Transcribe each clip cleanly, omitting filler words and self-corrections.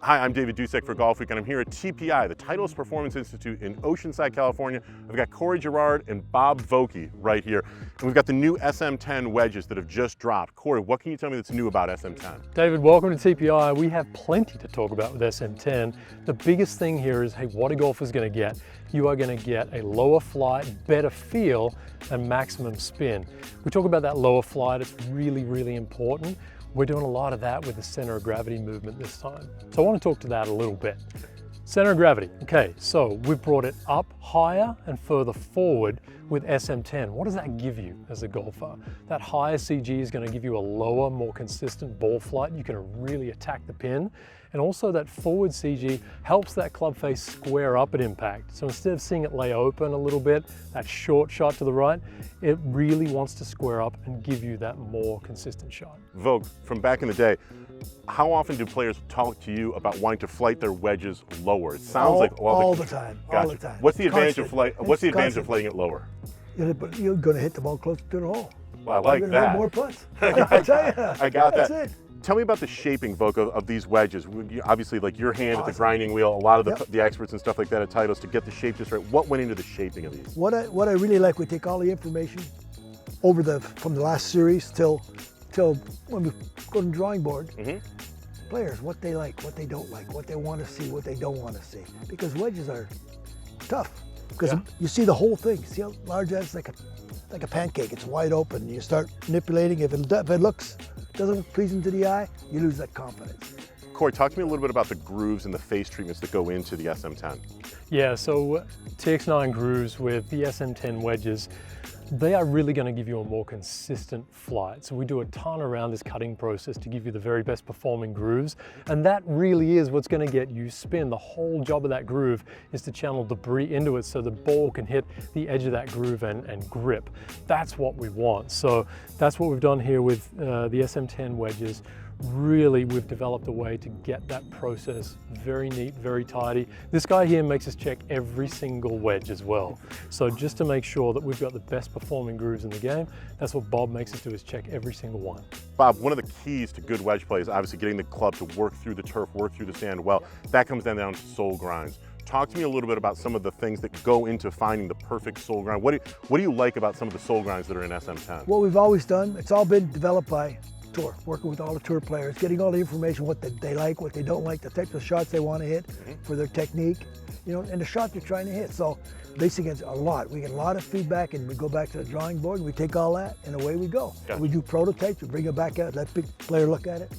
Hi, I'm David Dusek for Golfweek, and I'm here at TPI, the Titleist Performance Institute in Oceanside, California. I've got Corey Gerard and Bob Vokey right here. And we've got the new SM10 wedges that have just dropped. Corey, what can you tell me that's new about SM10? David, welcome to TPI. We have plenty to talk about with SM10. The biggest thing here is, hey, what a golfer's going to get? You are going to get a lower flight, better feel, and maximum spin. We talk about that lower flight. It's really, really important. We're doing a lot of that with the center of gravity movement this time. So I want to talk to that a little bit. Center of gravity. Okay, so we've brought it up higher and further forward with SM10. What does that give you as a golfer? That higher CG is going to give you a lower, more consistent ball flight. You can really attack the pin. And also that forward CG helps that club face square up at impact. So instead of seeing it lay open a little bit, that short shot to the right, it really wants to square up and give you that more consistent shot. Vogue, from back in the day, how often do players talk to you about wanting to flight their wedges lower? It sounds like all the time. Gotcha. All the time. What's the advantage of What's the advantage of flighting it lower? You're going to hit the ball closer to the hole. Well, I like You're that. Hit more putts. I tell you. I got that. That's it. Tell me about the shaping, Vogue, of these wedges. Obviously, like your hand at the grinding wheel, a lot of the experts and stuff like that at Titleist to get the shape just right. What went into the shaping of these? What I really like, we take all the information over from the last series till when we go to the drawing board. Players, what they like, what they don't like, what they want to see, what they don't want to see. Because wedges are tough. Because you see the whole thing. See how large that is? Like a pancake. It's wide open. You start manipulating. If it doesn't look pleasing to the eye, you lose that confidence. Corey, talk to me a little bit about the grooves and the face treatments that go into the SM10. Yeah, so TX9 grooves with the SM10 wedges, they are really going to give you a more consistent flight. So we do a ton around this cutting process to give you the very best performing grooves. And that really is what's going to get you spin. The whole job of that groove is to channel debris into it so the ball can hit the edge of that groove and grip. That's what we want. So that's what we've done here with the SM10 wedges. Really, we've developed a way to get that process very neat, very tidy. This guy here makes us check every single wedge as well. So just to make sure that we've got the best performing grooves in the game, that's what Bob makes us do, is check every single one. Bob, one of the keys to good wedge play is obviously getting the club to work through the turf, work through the sand well. That comes down to soul grinds. Talk to me a little bit about some of the things that go into finding the perfect soul grind. What do you like about some of the soul grinds that are in SM10? What we've always done, it's all been developed by tour, working with all the tour players, getting all the information, what they like, what they don't like, the types of shots they want to hit for their technique, and the shot they're trying to hit. So basically it's a lot. We get a lot of feedback and we go back to the drawing board and we take all that and away we go. Gotcha. We do prototypes, we bring it back out, let big player look at it,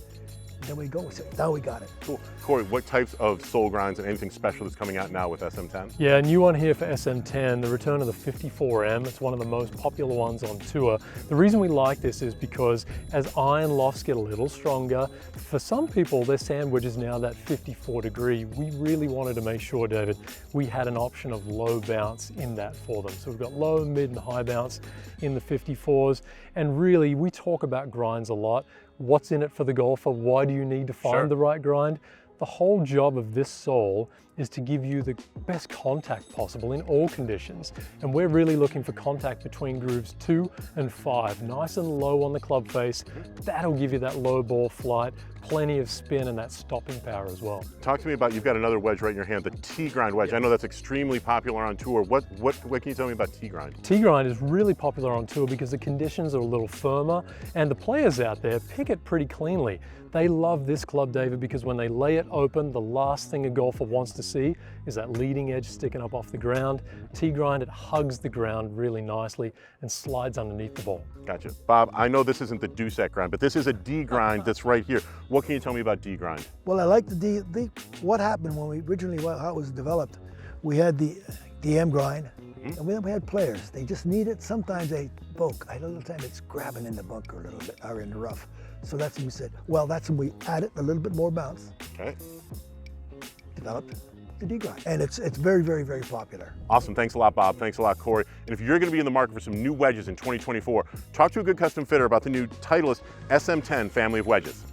and then we go and say, now we got it. Cool. Corey, what types of soul grinds and anything special that's coming out now with SM10? Yeah, a new one here for SM10, the return of the 54M. It's one of the most popular ones on tour. The reason we like this is because as iron lofts get a little stronger, for some people their sand wedge is now that 54 degree. We really wanted to make sure, David, we had an option of low bounce in that for them. So we've got low, mid and high bounce in the 54s. And really, we talk about grinds a lot. What's in it for the golfer? Why do you need to find the right grind? The whole job of this sole is to give you the best contact possible in all conditions. And we're really looking for contact between grooves 2 and 5, nice and low on the club face. That'll give you that low ball flight, plenty of spin and that stopping power as well. Talk to me about, you've got another wedge right in your hand, the T-grind wedge. I know that's extremely popular on tour. What can you tell me about T-grind? T-grind is really popular on tour because the conditions are a little firmer and the players out there pick it pretty cleanly. They love this club, David, because when they lay it open, the last thing a golfer wants to see is that leading edge sticking up off the ground. T-grind, it hugs the ground really nicely and slides underneath the ball. Gotcha. Bob, I know this isn't the Dusek grind, but this is a D-grind that's right here. What can you tell me about D-grind? Well, I like the D. What happened when we originally, how it was developed, we had the DM grind, and then we had players. They just need it. Sometimes they poke. A little time it's grabbing in the bunker a little bit, or in the rough. So that's when we said, well, that's when we added a little bit more bounce. Okay. Developed the D-grind. And it's very, very, very popular. Awesome. Thanks a lot, Bob. Thanks a lot, Corey. And if you're going to be in the market for some new wedges in 2024, talk to a good custom fitter about the new Titleist SM10 family of wedges.